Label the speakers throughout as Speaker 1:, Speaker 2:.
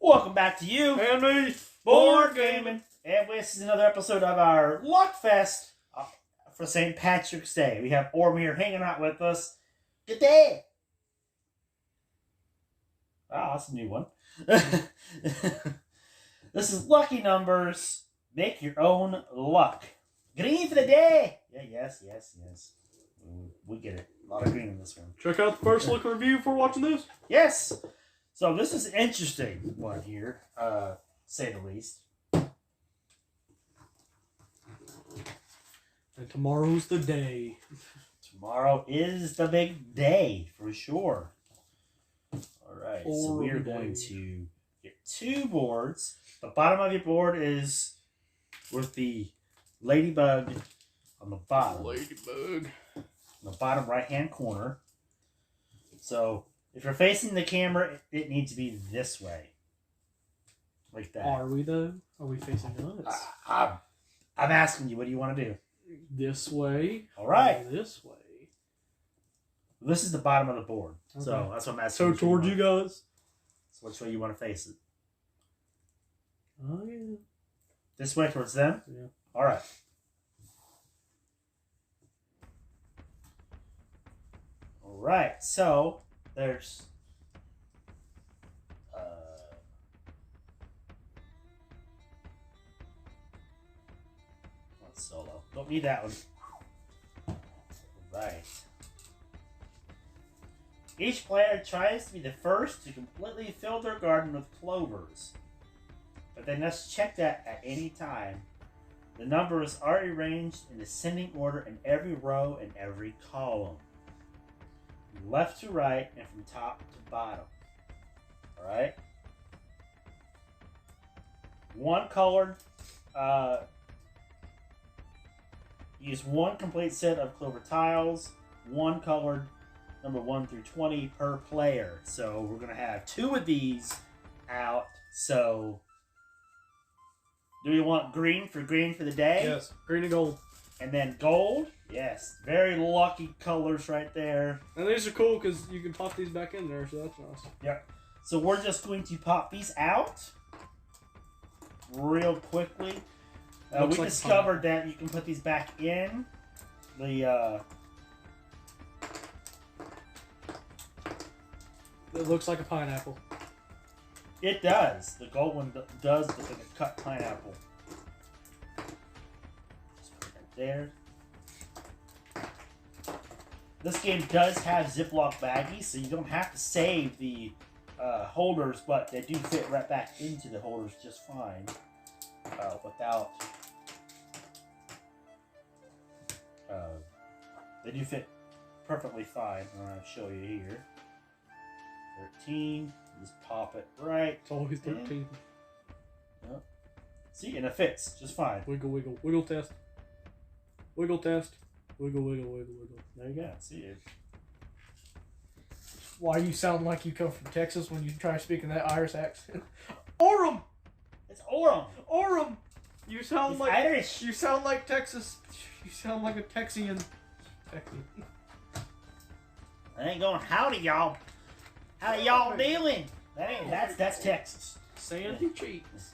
Speaker 1: Welcome back to you
Speaker 2: And me,
Speaker 1: Board Gaming, and this is another episode of our Luckfest for St. Patrick's Day. We have Orm here hanging out with us. Good day. Wow, that's a new one. This is Lucky Numbers. Make your own luck. Green for the day. Yeah, yes. We get it. A lot of green in this one.
Speaker 2: Check out the first look review before watching this.
Speaker 1: Yes. So this is an interesting one here, say the least.
Speaker 2: And tomorrow's the day.
Speaker 1: Tomorrow is the big day for sure. All right, so we are going to get two boards. The bottom of your board is with the ladybug on the bottom.
Speaker 2: Ladybug.
Speaker 1: In the bottom right-hand corner. So if you're facing the camera, it needs to be this way. Like that.
Speaker 2: Are we, though? Are we facing us?
Speaker 1: I'm asking you, what do you want to do?
Speaker 2: This way.
Speaker 1: All right.
Speaker 2: This way.
Speaker 1: This is the bottom of the board.
Speaker 2: Okay.
Speaker 1: So that's what I'm asking.
Speaker 2: So towards you guys?
Speaker 1: So which way you want to face it?
Speaker 2: Oh, yeah.
Speaker 1: This way towards them?
Speaker 2: Yeah.
Speaker 1: All right. All right. So there's one solo. Don't need that one. All right. Each player tries to be the first to completely fill their garden with clovers, but they must check that at any time. The numbers are arranged in ascending order in every row and every column, left to right and from top to bottom. All right. One colored. Use one complete set of clover tiles. One colored. Number 1 through 20 per player. So we're gonna have two of these out. So do you want green for the day?
Speaker 2: Yes, green and gold.
Speaker 1: And then gold? Yes. Very lucky colors right there.
Speaker 2: And these are cool because you can pop these back in there, so that's nice.
Speaker 1: Yep. So we're just going to pop these out real quickly. We discovered that you can put these back in the
Speaker 2: It looks like a pineapple.
Speaker 1: It does. The gold one does look like a cut pineapple. Just put it right there. This game does have Ziploc baggies, so you don't have to save the holders, but they do fit right back into the holders just fine without. They do fit perfectly fine. I'm going to show you here. 13. Just pop it right.
Speaker 2: It's always 13.
Speaker 1: Yep. See, and it fits just fine.
Speaker 2: Wiggle, wiggle, wiggle test. Wiggle test. Wiggle, wiggle, wiggle, wiggle.
Speaker 1: There you go. See it.
Speaker 2: Why you sound like you come from Texas when you try speaking that Irish accent? Orem!
Speaker 1: It's Orem.
Speaker 2: Orem! You sound
Speaker 1: He's
Speaker 2: like
Speaker 1: Irish.
Speaker 2: You sound like Texas. You sound like a Texian. Texian.
Speaker 1: I ain't going, howdy y'all. How y'all doing? That's Texas.
Speaker 2: Sandy cheeks.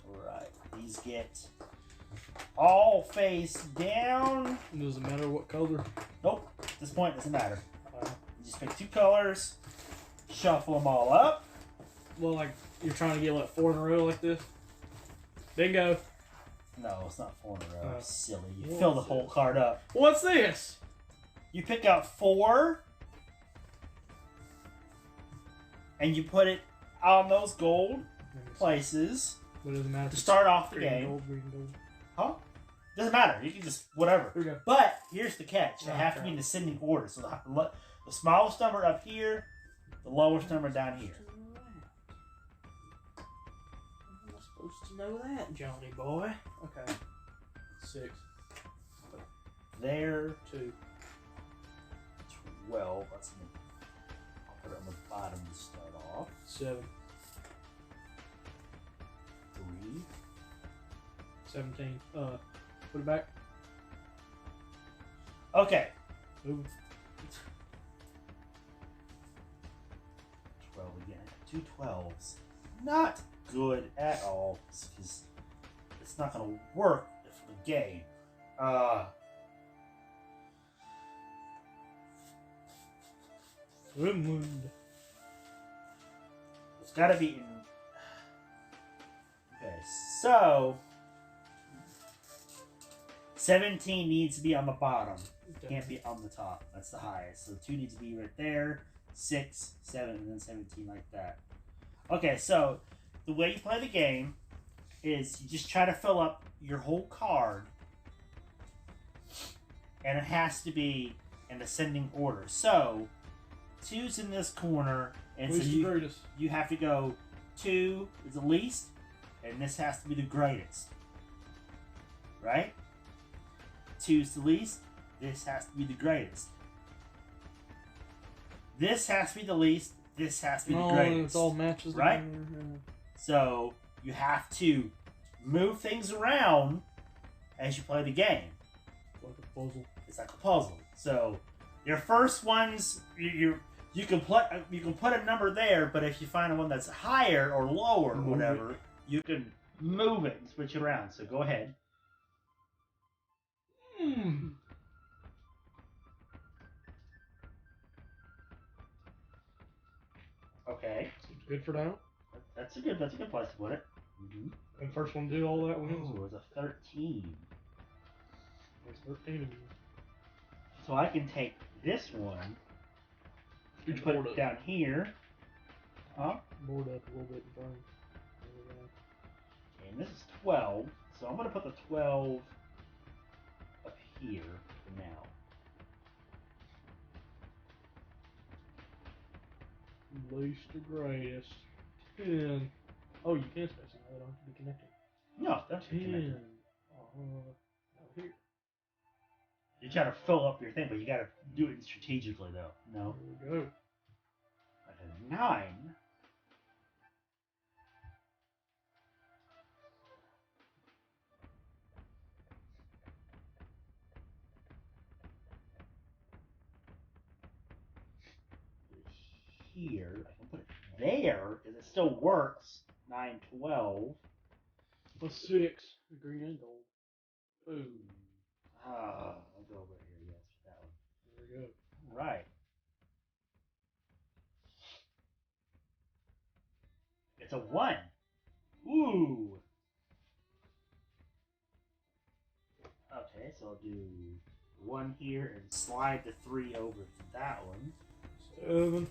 Speaker 1: Alright, these get all face down.
Speaker 2: It doesn't matter what color.
Speaker 1: Nope, at this point it doesn't matter. You just pick two colors, shuffle them all up.
Speaker 2: Well, like you're trying to get like 4 in a row like this. Bingo.
Speaker 1: No, it's not 4 in a row. Silly. You fill the whole card up.
Speaker 2: What's this?
Speaker 1: You pick out 4 and you put it on those gold places
Speaker 2: What does it matter?
Speaker 1: to start off the
Speaker 2: Green,
Speaker 1: game.
Speaker 2: gold, green, gold.
Speaker 1: Huh? Doesn't matter. You can just whatever.
Speaker 2: Here we go.
Speaker 1: But here's the catch: they have to be in descending order. So the smallest number up here, the lowest number down here.
Speaker 2: I'm not supposed to know that, Johnny boy. Okay. 6.
Speaker 1: There,
Speaker 2: 2.
Speaker 1: 12. I'll put it on the bottom to start off.
Speaker 2: 7.
Speaker 1: 3.
Speaker 2: 17. Put it back.
Speaker 1: Okay.
Speaker 2: Move.
Speaker 1: 2 12s. Not good at all, because it's not going to work for the game.
Speaker 2: Finland.
Speaker 1: It's got to be in... Okay, so... 17 needs to be on the bottom. It can't be on the top. That's the highest. So 2 needs to be right there. 6, 7, and then 17 like that. Okay, so the way you play the game is you just try to fill up your whole card. And it has to be in ascending order. So 2's in this corner. And so you have to go 2 is the least. And this has to be the greatest. Right? 2's the least. This has to be the greatest. This has to be the least. This has to be the greatest.
Speaker 2: It all matches.
Speaker 1: Right? So you have to move things around as you play the game.
Speaker 2: Like a puzzle.
Speaker 1: It's like a puzzle. So your first ones, you can put a number there, but if you find one that's higher or lower or whatever, you can move it and switch it around. So go ahead. Okay.
Speaker 2: Seems good for now.
Speaker 1: That's a good place to put it.
Speaker 2: And first one to do all that wins.
Speaker 1: Oh, it's a 13.
Speaker 2: There's 13 of you.
Speaker 1: So I can take this one and put it down here.
Speaker 2: Board up a little bit in front.
Speaker 1: And this is 12. So I'm going to put the 12 up here for now.
Speaker 2: Least to greatest. 10. Oh, you can specify that. Don't have to be connected.
Speaker 1: No, that's
Speaker 2: 10.
Speaker 1: connected.
Speaker 2: Here.
Speaker 1: You try to fill up your thing, but you got to do it strategically, though. No.
Speaker 2: There we go.
Speaker 1: Okay, 9. Here, I can put it there, because it still works. 9, 12.
Speaker 2: Plus 6. The green and gold. Boom.
Speaker 1: I'll go over here, yes, for that one.
Speaker 2: There we go.
Speaker 1: Right. It's a 1. Ooh. Okay, so I'll do 1 here and slide the 3 over to that one.
Speaker 2: 7.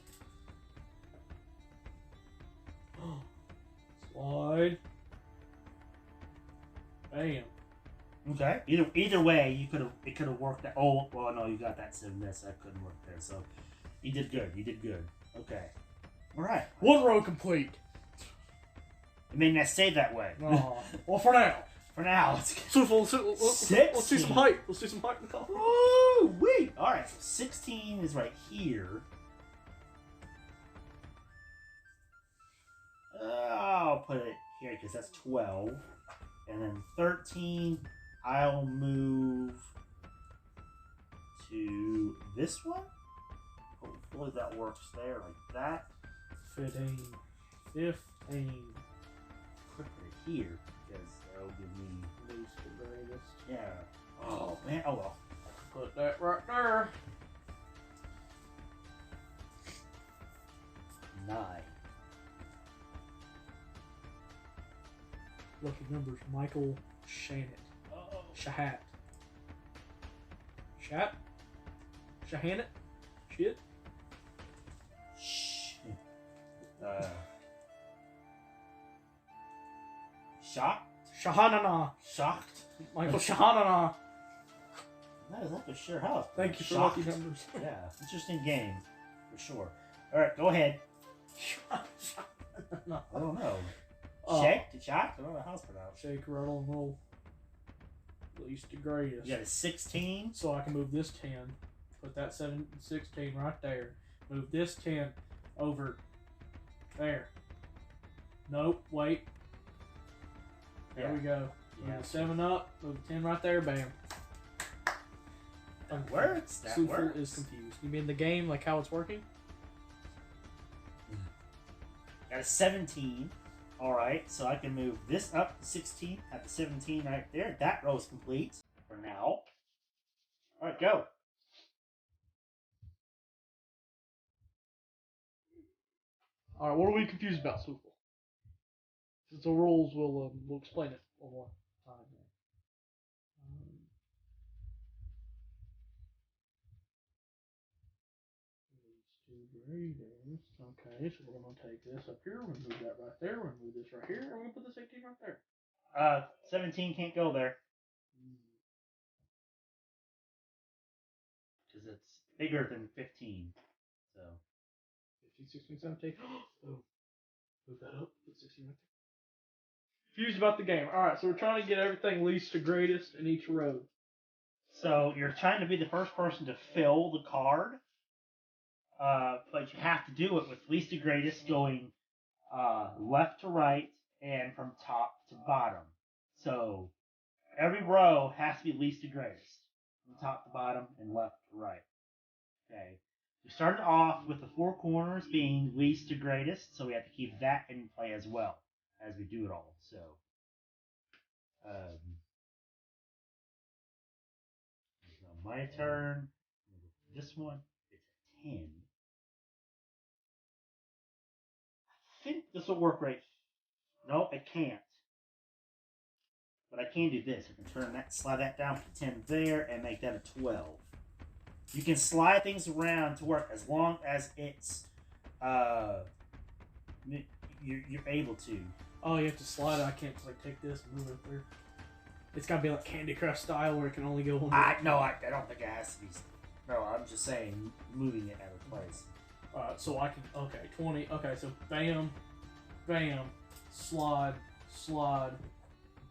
Speaker 2: Slide. Bam.
Speaker 1: Okay. Either way, it could have worked. That. Oh, well, no, you got that 7 miss. That couldn't work there. So you did good. You did good. Okay. All right.
Speaker 2: 1 row complete.
Speaker 1: It may not stay that way.
Speaker 2: Well, for now.
Speaker 1: For now, let's
Speaker 2: see some height. Let's see some height in the car.
Speaker 1: Ooh, wait. All right. So 16 is right here. I'll put it here because that's 12. And then 13, I'll move to this one. Hopefully that works there like that.
Speaker 2: 15.
Speaker 1: Click right here because that'll give me
Speaker 2: least the greatest.
Speaker 1: Yeah. Oh man. Oh well.
Speaker 2: Put that right there.
Speaker 1: 9.
Speaker 2: Lucky numbers. Michael Shannon. Shahat. Shat? Shahanit? Shit?
Speaker 1: Shocked?
Speaker 2: Shahanana.
Speaker 1: Shocked?
Speaker 2: Michael Shahanana.
Speaker 1: Not exactly sure how.
Speaker 2: Thank you for
Speaker 1: Shocked.
Speaker 2: lucky numbers.
Speaker 1: Yeah, interesting game for sure. All right, go ahead. I don't know. Shake to shock? I don't know how it's pronounced.
Speaker 2: Shake, rattle, and roll. Least to greatest.
Speaker 1: You got a 16.
Speaker 2: So I can move this 10. Put that 16 right there. Move this 10 over there. Nope, wait. There we go. Move the 7 up. Move the 10 right there. Bam.
Speaker 1: That works. That
Speaker 2: Suful
Speaker 1: works.
Speaker 2: is confused. You mean the game, like how it's working?
Speaker 1: Got a 17. Alright, so I can move this up to 16, have the 17 right there. That row is complete for now. Alright, go.
Speaker 2: Alright, what are we confused about so far? Since the rules, we'll explain it one more time. These two graders. Okay, so we're going to take this up here, we're going to move that right there, we're going to move this right here, and we're going to put this 18 right there.
Speaker 1: 17 can't go there. Because it's bigger than 15. So
Speaker 2: 15, 16, 17. Oh, move that up, put 16 right there. Confused about the game. Alright, so we're trying to get everything least to greatest in each row.
Speaker 1: So you're trying to be the first person to fill the card. But you have to do it with least to greatest going left to right and from top to bottom. So every row has to be least to greatest. From top to bottom and left to right. Okay. We started off with the four corners being least to greatest, so we have to keep that in play as well as we do it all. So now my turn. This one, it's a 10. I think this will work right. No, it can't. But I can do this. I can turn that, slide that down to 10 there, and make that a 12. You can slide things around to work as long as it's you're able to.
Speaker 2: Oh, you have to slide it. I can't just like take this and move it up there. It's got to be like Candy Crush style where it can only go one way.
Speaker 1: No, I don't think it has to be. No, I'm just saying moving it out of place.
Speaker 2: So I can, okay, 20, okay, so bam, bam, slide, slide,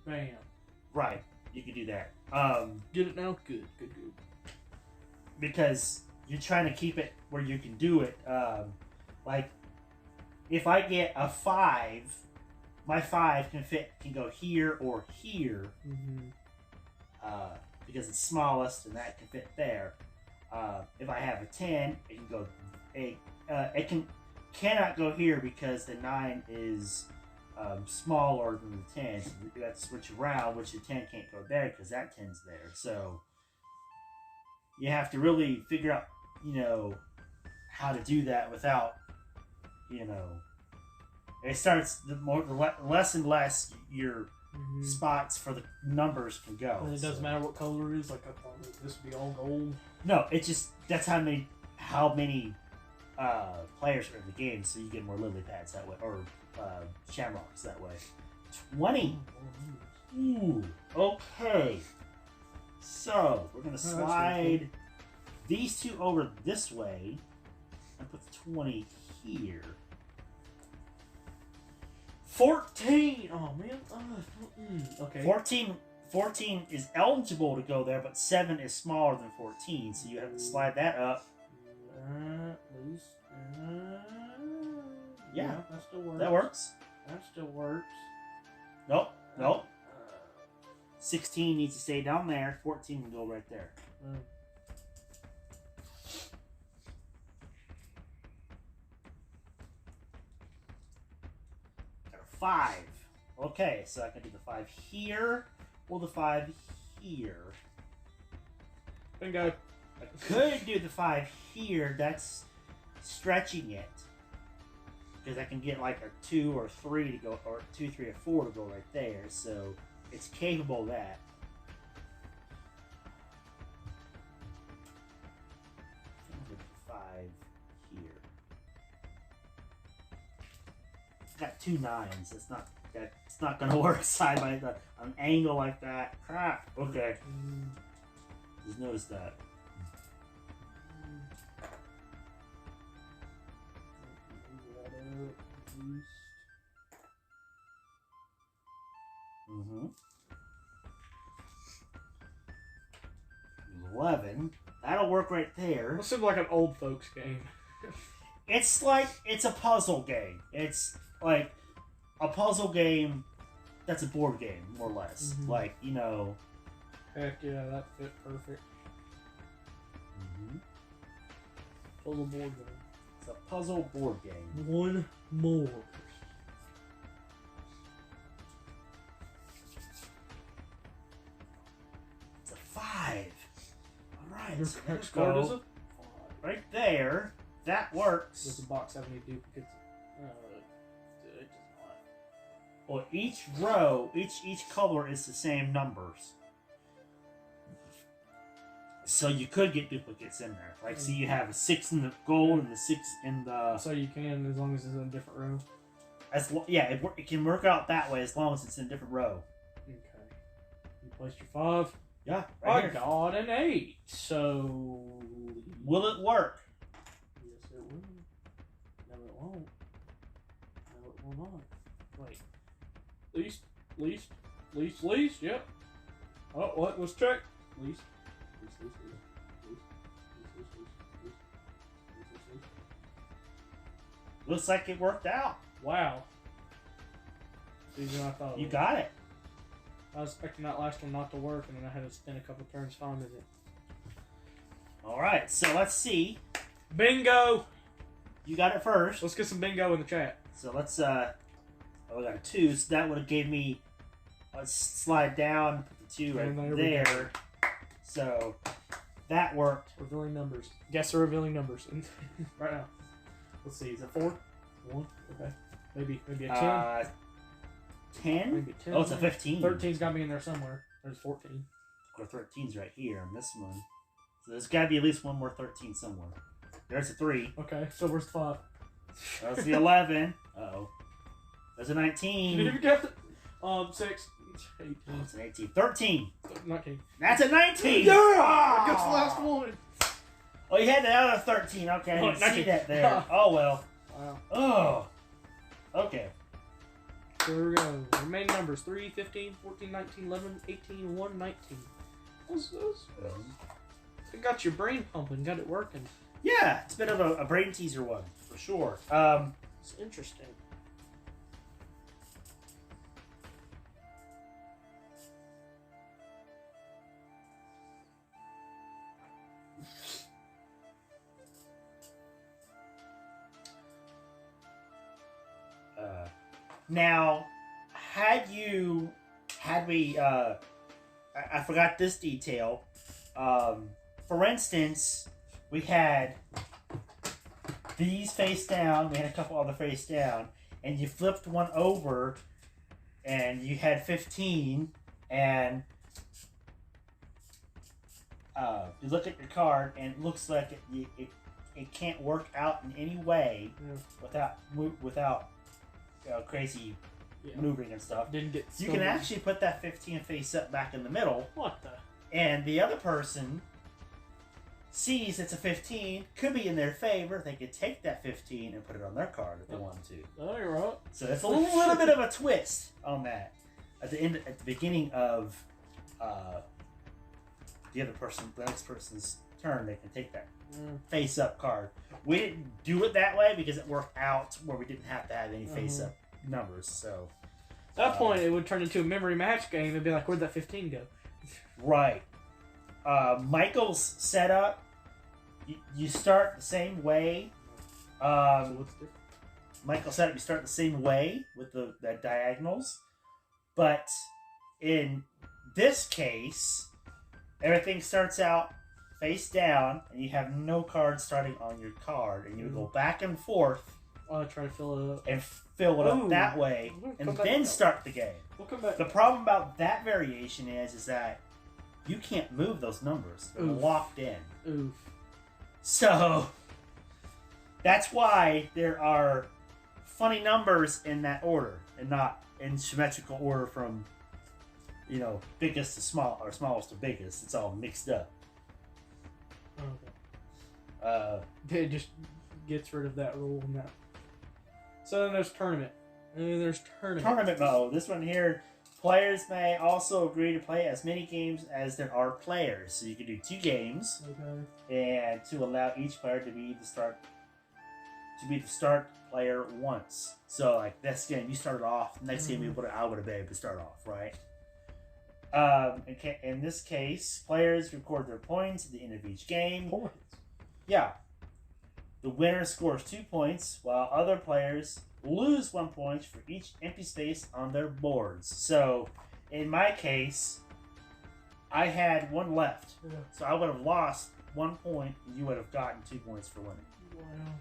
Speaker 2: bam.
Speaker 1: Right, you can do that.
Speaker 2: Get it now? Good.
Speaker 1: Because you're trying to keep it where you can do it. Like, if I get a 5, my 5 can go here or here. Because it's smallest and that can fit there. If I have a 10, it can go it cannot go here because the 9 is smaller than the 10. So you have to switch around, which the 10 can't go there because that 10's there. So you have to really figure out, how to do that without, it starts the less and less your spots for the numbers can go.
Speaker 2: And it doesn't matter what color it is. Like I thought this would be all gold.
Speaker 1: No, it just that's how many players are in the game, so you get more lily pads that way, or shamrocks that way. 20. Ooh. Okay. So we're gonna slide these two over this way and put the 20 here. 14.
Speaker 2: Oh man. Okay.
Speaker 1: 14 is eligible to go there, but 7 is smaller than 14, so you have to slide that up. Yeah,
Speaker 2: that still works.
Speaker 1: That works.
Speaker 2: That still works.
Speaker 1: Nope. 16 needs to stay down there. 14 can go right there. Got a 5. Okay, so I can do the 5 here or the 5 here.
Speaker 2: Bingo.
Speaker 1: I could do the 5 here. That's stretching it. Because I can get like a 2 or 3 to go, or 2, 3, or 4 to go right there. So it's capable of that. I think I'll do 5 here. It's got 2 9s. It's not gonna work side by side. An angle like that. Crap. Okay. Just notice that. Mm-hmm. 11. That'll work right there.
Speaker 2: This seems like an old folks game.
Speaker 1: It's a puzzle game. It's like a puzzle game that's a board game, more or less.
Speaker 2: Mm-hmm.
Speaker 1: Like,
Speaker 2: Heck yeah, that fit perfect.
Speaker 1: Mm-hmm.
Speaker 2: Puzzle board game.
Speaker 1: It's a puzzle board game.
Speaker 2: One more. Your correct score does it?
Speaker 1: right there. That works.
Speaker 2: Does the box have any duplicates? It does not.
Speaker 1: Well, each row, each color is the same numbers. So you could get duplicates in there. Like, see, you have a 6 in the gold and the 6 in the...
Speaker 2: So you can, as long as it's in a different row?
Speaker 1: It can work out that way as long as it's in a different row.
Speaker 2: Okay. You placed your 5?
Speaker 1: Yeah,
Speaker 2: I got an 8, so...
Speaker 1: Will it work?
Speaker 2: Yes, it will. No, it won't. No, it will not. Wait. Least, yep. Oh, what? Let's check. Least.
Speaker 1: Looks like it worked out.
Speaker 2: Wow. Easier than I thought.
Speaker 1: You got it.
Speaker 2: I was expecting that last one not to work, and then I had to spend a couple turns finding it.
Speaker 1: Alright, so let's see.
Speaker 2: Bingo!
Speaker 1: You got it first.
Speaker 2: Let's get some bingo in the chat.
Speaker 1: So let's, we got a 2, so that would have gave me, let's slide down, put the 2 right there. So, that worked.
Speaker 2: Revealing numbers. Guess the revealing numbers. Right now. Let's see, is it 4? 1? Okay. Maybe a 10?
Speaker 1: 10?
Speaker 2: Maybe a 10.
Speaker 1: Oh, it's a 15.
Speaker 2: 13's got to be in there somewhere. There's 14.
Speaker 1: Or 13's right here on this one. So there's got to be at least one more 13 somewhere. There's a 3.
Speaker 2: Okay, so where's the 5?
Speaker 1: That's the 11. Uh-oh. There's a 19.
Speaker 2: You get it? 6. 18.
Speaker 1: Oh, it's an 18. 13.
Speaker 2: 19.
Speaker 1: That's a 19!
Speaker 2: Yeah! I got the last one.
Speaker 1: Oh, you had that other 13. Okay, I didn't see that there. Oh, well.
Speaker 2: Wow.
Speaker 1: Oh. Okay.
Speaker 2: So here we go. Remaining numbers 3, 15, 14, 19, 11, 18, 1, 19. It got your brain pumping, got it working.
Speaker 1: Yeah, it's a bit of a brain teaser one, for sure.
Speaker 2: It's interesting.
Speaker 1: Now, had we, I forgot this detail. For instance, we had these face down, we had a couple other face down, and you flipped one over, and you had 15, and you look at your card, and it looks like it can't work out in any way without crazy maneuvering and stuff.
Speaker 2: Didn't get.
Speaker 1: You can actually put that 15 face up back in the middle.
Speaker 2: What the?
Speaker 1: And the other person sees it's a 15, could be in their favor. They could take that 15 and put it on their card if they wanted to.
Speaker 2: Oh, you're right.
Speaker 1: So it's a little bit of a twist on that. At the beginning of the next person's turn, they can take that face up card. We didn't do it that way because it worked out where we didn't have to have any face up numbers. So
Speaker 2: at that point, it would turn into a memory match game. It'd be like, where'd that 15 go?
Speaker 1: Right. Michael's setup, you start the same way.
Speaker 2: So what's different?
Speaker 1: Michael's setup, you start the same way with the diagonals, but in this case, everything starts out face down, and you have no cards starting on your card, and you would go back and forth.
Speaker 2: Try to fill it up.
Speaker 1: And fill it up that way, and then start the game.
Speaker 2: We'll come back.
Speaker 1: The problem about that variation is that you can't move those numbers. They're locked in.
Speaker 2: Oof.
Speaker 1: So, that's why there are funny numbers in that order, and not in symmetrical order from, biggest to small, or smallest to biggest. It's all mixed up.
Speaker 2: Okay. It just gets rid of that rule and that. So then there's tournament. Tournament
Speaker 1: mode. This one here, players may also agree to play as many games as there are players. So you can do 2 games, and to allow each player to be the start player once. So like this game, you started off. Next game, I would have been able to start off, right? In this case, players record their points at the end of each game.
Speaker 2: Points?
Speaker 1: Yeah. The winner scores 2 points, while other players lose 1 point for each empty space on their boards. So, in my case, I had 1 left.
Speaker 2: Yeah.
Speaker 1: So I would have lost 1 point, you would have gotten 2 points for winning.
Speaker 2: Wow.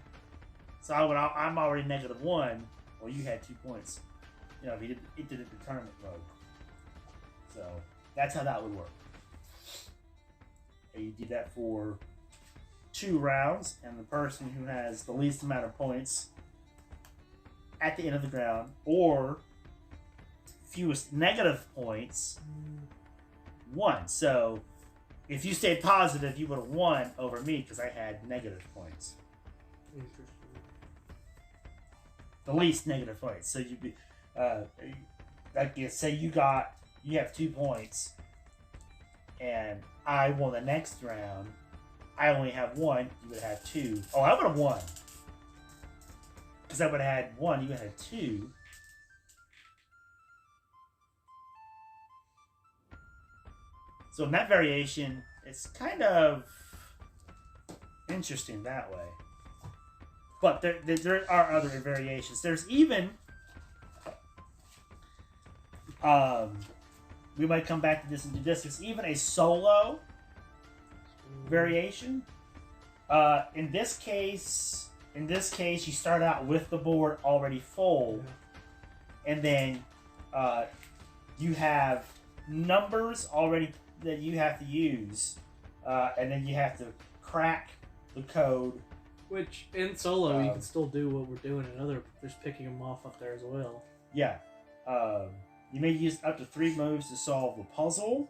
Speaker 1: So I'm already -1. Well, you had 2 points. You know, if you did it the tournament mode. So that's how that would work. And you do that for 2 rounds, and the person who has the least amount of points at the end of the round, or fewest negative points, won. So if you stayed positive, you would have won over me because I had negative points.
Speaker 2: Interesting.
Speaker 1: The least negative points. So you'd be, like, say you have 2 points, and I won the next round. I only have 1. You would have 2. Oh, I would have won. Because I would have had 1. You would have had 2. So in that variation, it's kind of interesting that way. But there are other variations. There's even, we might come back to this and do this. There's even a solo variation. In this case, you start out with the board already full, and then you have numbers already that you have to use, and then you have to crack the code.
Speaker 2: Which in solo you can still do what we're doing in other, just picking them off up there as well.
Speaker 1: Yeah. You may use up to 3 moves to solve the puzzle.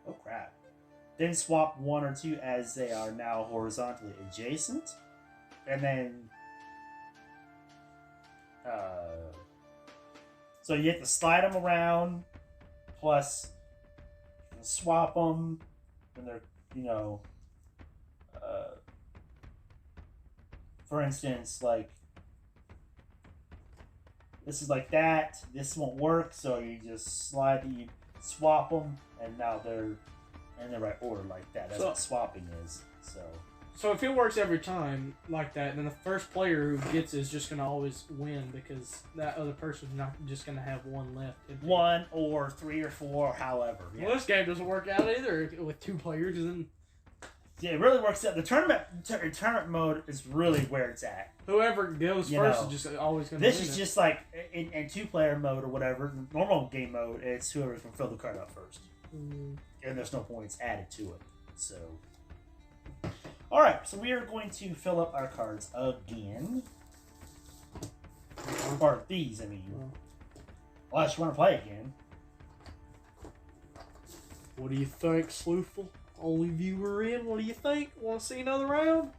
Speaker 1: Oh crap. Then swap 1 or 2 as they are now horizontally adjacent. And then so you have to slide them around, plus you can swap them when they're, you know, for instance, like, this is like that. This won't work, so you just you swap them, and now they're in the right order like that. That's what swapping is. So
Speaker 2: if it works every time like that, then the first player who gets it is just going to always win, because that other person's not just going to have 1 left.
Speaker 1: 1 or 3 or 4, or however.
Speaker 2: Yeah. Well, this game doesn't work out either with 2 players, and
Speaker 1: yeah, it really works out. The tournament mode is really where it's at.
Speaker 2: Whoever goes first is just always going to win.
Speaker 1: This is just like in 2-player mode or whatever, normal game mode, it's whoever can fill the card out first. And there's no points added to it. So, alright, so we are going to fill up our cards again. Or these, I mean. Unless you want to play again.
Speaker 2: What do you think, Sleuthful? Only viewer in, what do you think? Want to see another round?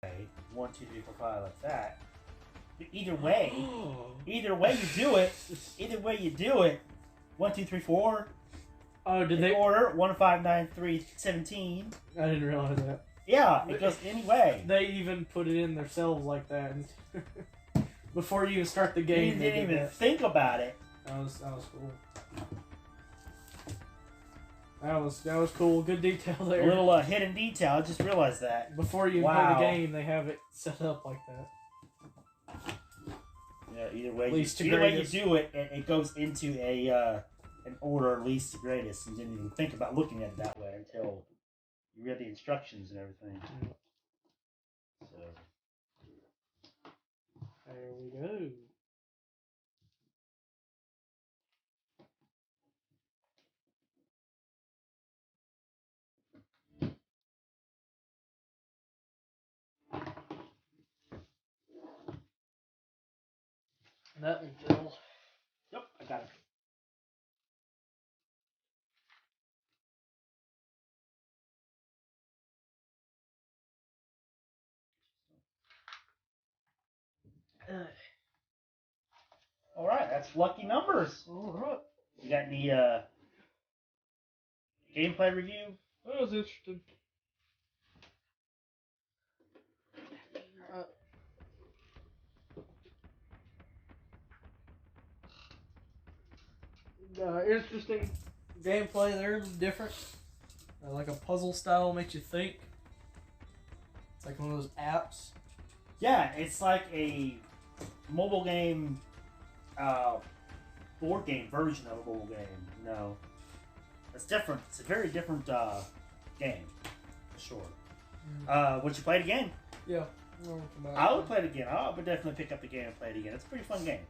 Speaker 1: Okay, 1, 2, 3, 4, 5, like that. But either way you do it. Either way you do it. 1, 2, 3, 4.
Speaker 2: Oh, did
Speaker 1: in
Speaker 2: they
Speaker 1: order 159317.
Speaker 2: I didn't realize that.
Speaker 1: Yeah, it goes anyway.
Speaker 2: They even put it in themselves like that, and before you even start the game,
Speaker 1: You
Speaker 2: they
Speaker 1: didn't
Speaker 2: did
Speaker 1: even
Speaker 2: that.
Speaker 1: think about it.
Speaker 2: That was cool. That was cool. Good detail there.
Speaker 1: A little hidden detail. I just realized that.
Speaker 2: Before you play the game, they have it set up like that.
Speaker 1: Yeah, either way,
Speaker 2: Least to
Speaker 1: either way you
Speaker 2: greatest.
Speaker 1: do it, it goes into an order least to greatest. You didn't even think about looking at it that way until you read the instructions and everything. So
Speaker 2: There we go. That one, Phil.
Speaker 1: yep, I got it. All right, that's lucky numbers.
Speaker 2: All right.
Speaker 1: You got any gameplay review?
Speaker 2: That was interesting. Interesting gameplay there, different. Like a puzzle style, makes you think. It's like one of those apps.
Speaker 1: Yeah, it's like a mobile game, board game version of a mobile game. No, it's different. It's a very different game, for sure. Would you play it again?
Speaker 2: Yeah.
Speaker 1: I would play it again. I would definitely pick up the game and play it again. It's a pretty fun game.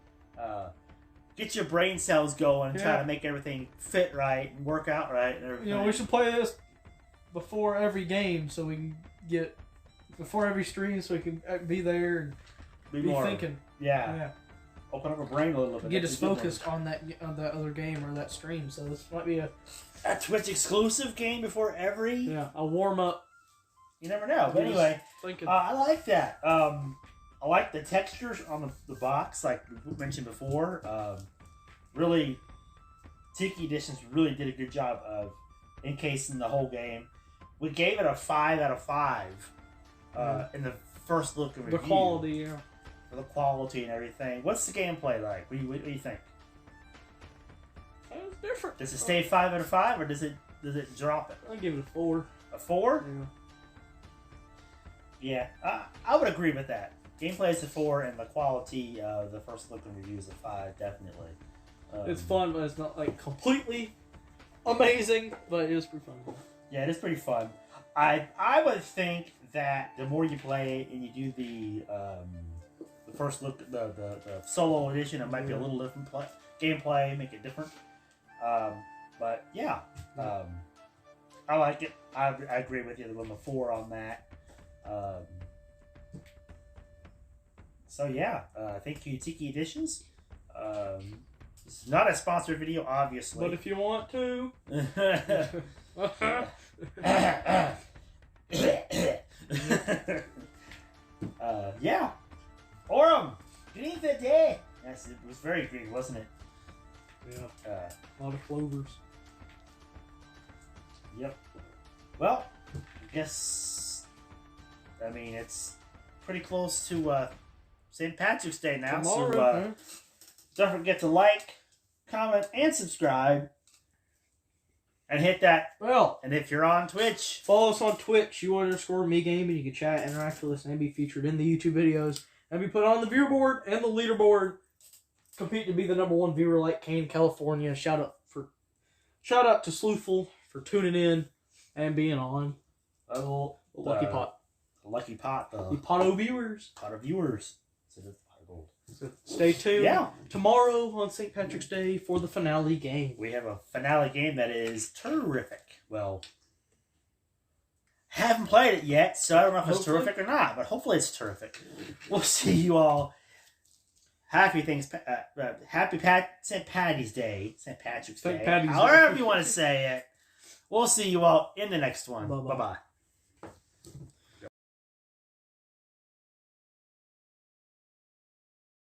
Speaker 1: Get your brain cells going and try to make everything fit right and work out right and everything.
Speaker 2: You know, we should play this before every game so we can get before every stream so we can be there and be
Speaker 1: more
Speaker 2: thinking.
Speaker 1: Yeah. Open up our brain a little bit.
Speaker 2: Get us focused on that other game or that stream. So this might be a
Speaker 1: Twitch exclusive game before every.
Speaker 2: a warm up.
Speaker 1: You never know. But anyway,
Speaker 2: Thinking.
Speaker 1: I like that. I like the textures on the box, like we mentioned before. Really, Tiki Editions really did a good job of encasing the whole game. We gave it a 5 out of 5 in the first look and review.
Speaker 2: The quality, yeah.
Speaker 1: For the quality and everything. What's the gameplay like? What do you think?
Speaker 2: It was different.
Speaker 1: Does it stay 5 out of 5 or does it drop it?
Speaker 2: I'll give it a 4.
Speaker 1: A 4?
Speaker 2: Yeah.
Speaker 1: Yeah, I would agree with that. Gameplay is a 4, and the quality of the first look and review is a 5, definitely.
Speaker 2: It's fun, but it's not like completely amazing, but it is pretty fun.
Speaker 1: Yeah, it is pretty fun. I would think that the more you play it and you do the first look, the solo edition, it might be a little different gameplay, make it different. But yeah, I like it. I agree with you. I'm a 4 on that. So yeah, thank you, Tiki Editions. This is not a sponsored video, obviously.
Speaker 2: But if you want to,
Speaker 1: yeah. Orem, green the day. Yes, it was very green, wasn't it?
Speaker 2: yeah, a lot of clovers.
Speaker 1: Yep. Well, I guess. I mean, it's pretty close to St. Patrick's Day now,
Speaker 2: Tomorrow,
Speaker 1: so don't forget to like, comment, and subscribe, and hit that.
Speaker 2: Well,
Speaker 1: And if you're on Twitch,
Speaker 2: follow us on Twitch, U_ME Gaming. You can chat, interact with us, and be featured in the YouTube videos, and be put on the viewer board and the leaderboard. Compete to be the #1 viewer like Kane, California. Shout out to Sleuthful for tuning in and being on. Lucky pot.
Speaker 1: The lucky pot,
Speaker 2: The pot of viewers.
Speaker 1: pot of viewers. So that's pot of gold.
Speaker 2: So stay tuned.
Speaker 1: Yeah.
Speaker 2: Tomorrow on St. Patrick's Day for the finale game.
Speaker 1: We have a finale game that is terrific. Well, haven't played it yet, so I don't know if it's
Speaker 2: Hopefully.
Speaker 1: terrific or not, but hopefully it's terrific. We'll see you all. Happy St. Patty's Day, St. Patrick's Day,
Speaker 2: St. Patty's Day.
Speaker 1: however you want to say it. We'll see you all in the next one.
Speaker 2: Bye-bye.
Speaker 1: Bye-bye.